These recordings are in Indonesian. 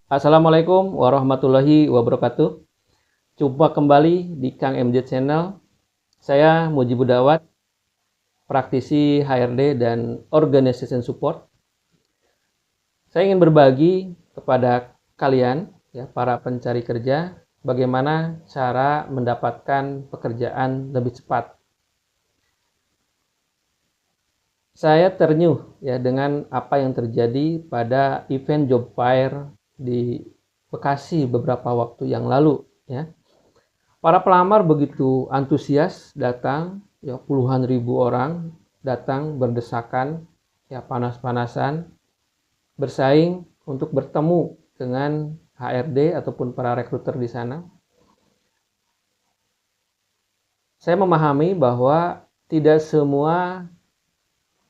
Assalamualaikum warahmatullahi wabarakatuh. Jumpa kembali di Kang MJ Channel. Saya Mujibud Dawat, praktisi HRD dan Organization Support. Saya ingin berbagi kepada kalian, ya, para pencari kerja, bagaimana cara mendapatkan pekerjaan lebih cepat. Saya ternyuh ya dengan apa yang terjadi pada event job fair di Bekasi beberapa waktu yang lalu, ya. Para pelamar begitu antusias datang, ya, puluhan ribu orang datang berdesakan, ya, panas-panasan, bersaing untuk bertemu dengan HRD ataupun para rekruter di sana. Saya memahami bahwa tidak semua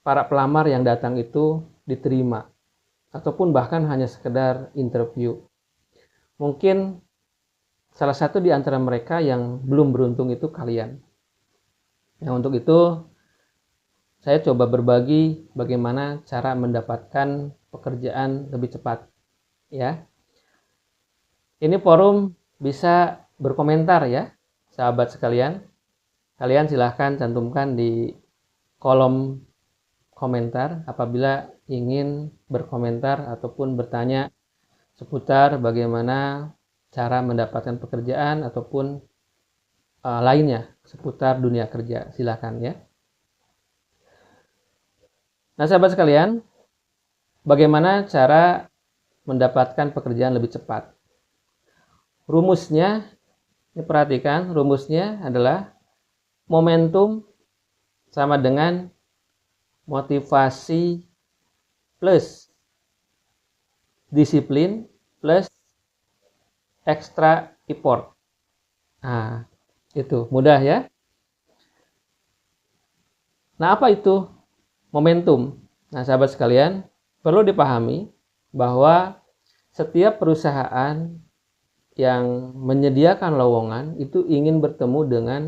para pelamar yang datang itu diterima, ataupun bahkan hanya sekedar interview. Mungkin salah satu di antara mereka yang belum beruntung itu kalian. Nah, untuk itu saya coba berbagi bagaimana cara mendapatkan pekerjaan lebih cepat, ya. Ini forum bisa berkomentar, ya, sahabat sekalian. Kalian silahkan cantumkan di kolom komentar apabila ingin berkomentar ataupun bertanya seputar bagaimana cara mendapatkan pekerjaan ataupun lainnya seputar dunia kerja. Silahkan, ya. Nah, sahabat sekalian, bagaimana cara mendapatkan pekerjaan lebih cepat? Rumusnya, ini perhatikan, rumusnya adalah momentum sama dengan motivasi plus disiplin plus extra effort. Nah, itu mudah, ya. Nah, apa itu momentum? Nah, sahabat sekalian, perlu dipahami bahwa setiap perusahaan yang menyediakan lowongan itu ingin bertemu dengan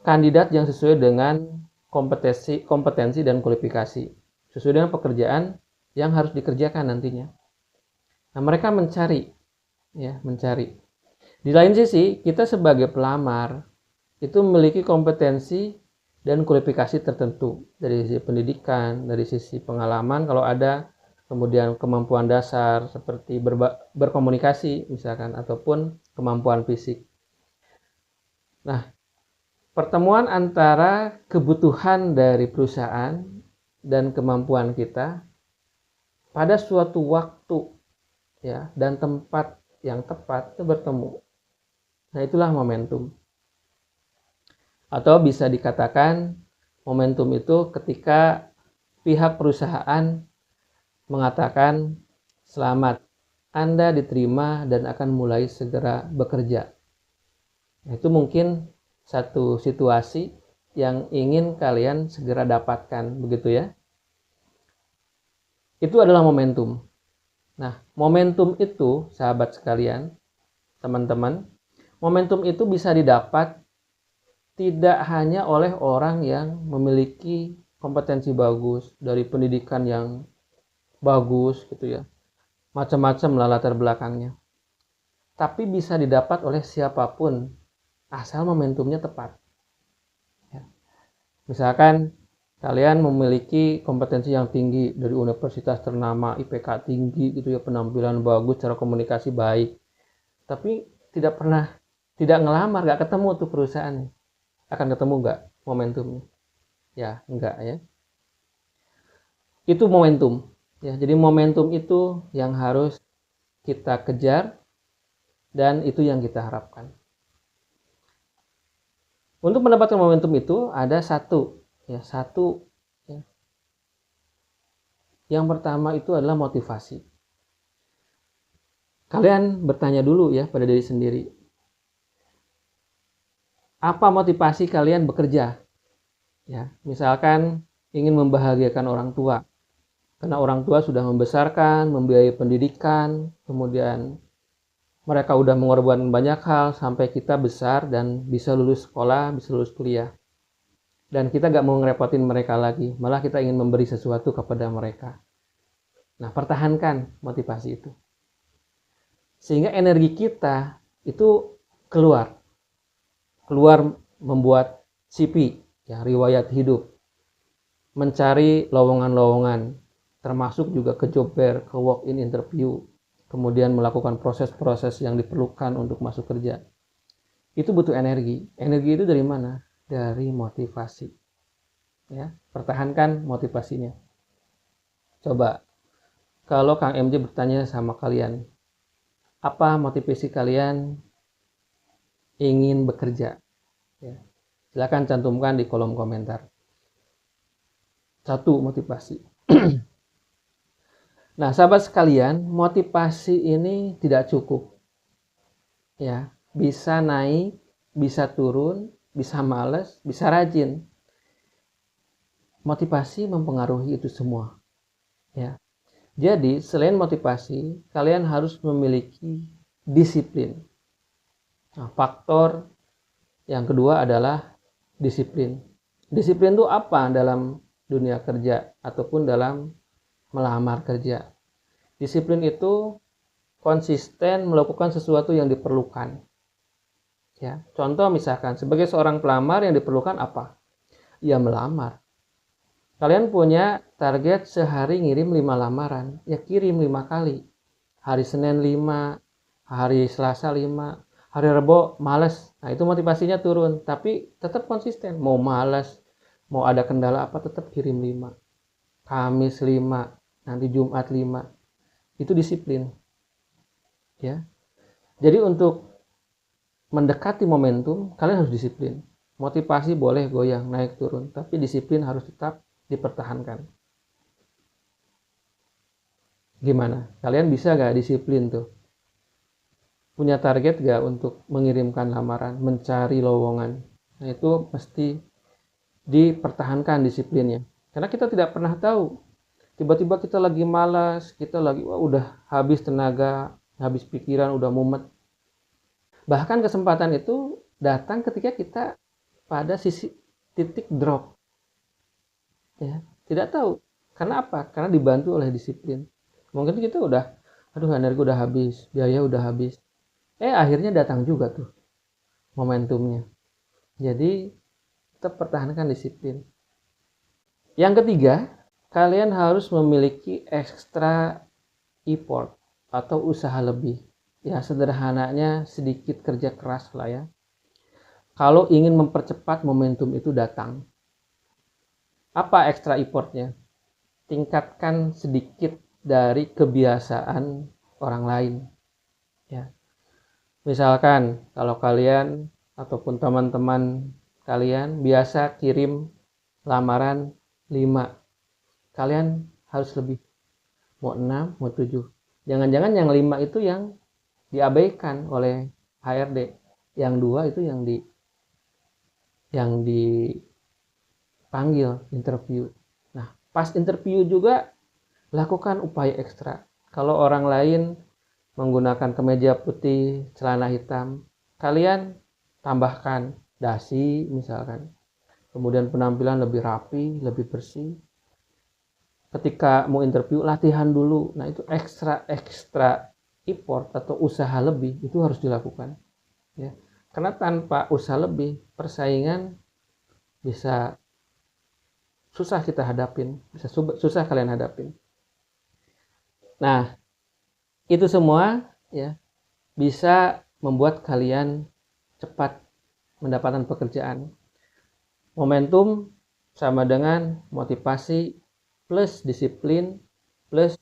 kandidat yang sesuai dengan kompetensi dan kualifikasi, sesuai dengan pekerjaan yang harus dikerjakan nantinya. Nah, mereka mencari. Di lain sisi, kita sebagai pelamar itu memiliki kompetensi dan kualifikasi tertentu dari sisi pendidikan, dari sisi pengalaman kalau ada, kemudian kemampuan dasar seperti berkomunikasi misalkan, ataupun kemampuan fisik. Nah, pertemuan antara kebutuhan dari perusahaan dan kemampuan kita pada suatu waktu, ya, dan tempat yang tepat itu bertemu. Nah, itulah momentum. Atau bisa dikatakan momentum itu ketika pihak perusahaan mengatakan, "Selamat, Anda diterima dan akan mulai segera bekerja." Nah, itu mungkin satu situasi yang ingin kalian segera dapatkan, begitu, ya. Itu adalah momentum. Nah, momentum itu, sahabat sekalian, teman-teman, momentum itu bisa didapat tidak hanya oleh orang yang memiliki kompetensi bagus, dari pendidikan yang bagus, gitu, ya. Macam-macam lah latar belakangnya. Tapi bisa didapat oleh siapapun, asal momentumnya tepat. Ya. Misalkan kalian memiliki kompetensi yang tinggi dari universitas ternama, IPK tinggi, gitu, ya, penampilan bagus, cara komunikasi baik, tapi tidak ngelamar, gak ketemu tuh perusahaan. Akan ketemu gak momentumnya? Ya, enggak, ya. Itu momentum, ya. Jadi momentum itu yang harus kita kejar dan itu yang kita harapkan. Untuk mendapatkan momentum itu ada satu. Ya. Yang pertama itu adalah motivasi. Kalian bertanya dulu, ya, pada diri sendiri. Apa motivasi kalian bekerja? Ya, misalkan ingin membahagiakan orang tua. Karena orang tua sudah membesarkan, membiayai pendidikan, kemudian mereka udah mengorbankan banyak hal sampai kita besar dan bisa lulus sekolah, bisa lulus kuliah. Dan kita gak mau ngerepotin mereka lagi, malah kita ingin memberi sesuatu kepada mereka. Nah, pertahankan motivasi itu. sehingga energi kita itu keluar membuat CV, ya, riwayat hidup, mencari lowongan-lowongan, termasuk juga ke job fair, ke walk-in interview, kemudian melakukan proses-proses yang diperlukan untuk masuk kerja. Itu butuh energi. Energi itu dari mana? Dari motivasi. Ya, pertahankan motivasinya. Coba, kalau Kang MJ bertanya sama kalian, apa motivasi kalian ingin bekerja? Ya, silakan cantumkan di kolom komentar. 1 motivasi. Nah, sahabat sekalian, motivasi ini tidak cukup. Ya, bisa naik, bisa turun, bisa malas, bisa rajin. Motivasi mempengaruhi itu semua. Ya. Jadi, selain motivasi, kalian harus memiliki disiplin. Nah, faktor yang kedua adalah disiplin. Disiplin itu apa dalam dunia kerja ataupun dalam melamar kerja? Disiplin itu konsisten melakukan sesuatu yang diperlukan. Ya, contoh misalkan sebagai seorang pelamar yang diperlukan apa? Ya, melamar. Kalian punya target sehari ngirim 5 lamaran, ya kirim 5 kali. Hari Senin 5, hari Selasa 5, hari Rebo males. Nah, itu motivasinya turun, tapi tetap konsisten. Mau males, mau ada kendala apa, tetap kirim 5. Kamis 5, nanti Jumat 5. Itu disiplin. Ya. Jadi untuk mendekati momentum, kalian harus disiplin. Motivasi boleh goyang, naik turun, tapi disiplin harus tetap dipertahankan. Gimana? Kalian bisa gak disiplin tuh? Punya target gak untuk mengirimkan lamaran, mencari lowongan? Nah, itu mesti dipertahankan disiplinnya. Karena kita tidak pernah tahu. Tiba-tiba kita lagi malas, kita lagi udah habis tenaga, habis pikiran, udah mumet. Bahkan kesempatan itu datang ketika kita pada sisi titik drop. Ya, tidak tahu. Karena apa? Karena dibantu oleh disiplin. Mungkin kita udah, aduh energi udah habis, biaya udah habis. Akhirnya datang juga tuh momentumnya. Jadi tetap pertahankan disiplin. Yang ketiga, kalian harus memiliki extra effort atau usaha lebih. Ya, sederhananya sedikit kerja keras lah ya. Kalau ingin mempercepat momentum itu datang. Apa extra effortnya? Tingkatkan sedikit dari kebiasaan orang lain. Ya. Misalkan kalau kalian ataupun teman-teman kalian biasa kirim lamaran 5, kalian harus lebih. Mau 6, mau 7. Jangan-jangan yang 5 itu yang diabaikan oleh HRD. Yang 2 itu yang dipanggil interview. Nah, pas interview juga lakukan upaya ekstra. Kalau orang lain menggunakan kemeja putih, celana hitam, kalian tambahkan dasi misalkan. Kemudian penampilan lebih rapi, lebih bersih. Ketika mau interview, latihan dulu. Nah, itu ekstra effort atau usaha lebih itu harus dilakukan. Ya. Karena tanpa usaha lebih, persaingan bisa susah kita hadapin, bisa susah kalian hadapin. Nah, itu semua ya bisa membuat kalian cepat mendapatkan pekerjaan. Momentum sama dengan motivasi plus disiplin plus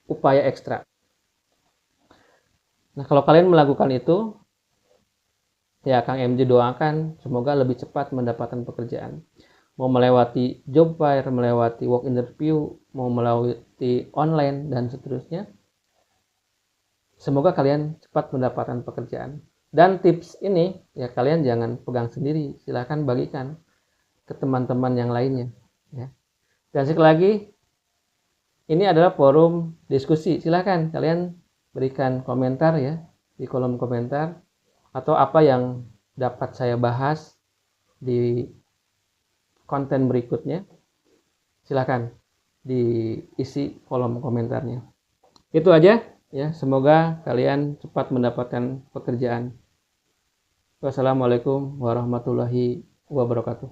upaya ekstra. Nah, kalau kalian melakukan itu, ya Kang MJ doakan semoga lebih cepat mendapatkan pekerjaan. Mau melewati job fair, melewati walk interview, mau melewati online dan seterusnya. Semoga kalian cepat mendapatkan pekerjaan. Dan tips ini ya kalian jangan pegang sendiri, silahkan bagikan ke teman-teman yang lainnya. Ya. Dan sekali lagi, ini adalah forum diskusi. Silahkan kalian berikan komentar ya di kolom komentar. Atau apa yang dapat saya bahas di konten berikutnya, silakan diisi kolom komentarnya. Itu aja Ya, semoga kalian cepat mendapatkan pekerjaan. Wassalamualaikum warahmatullahi wabarakatuh.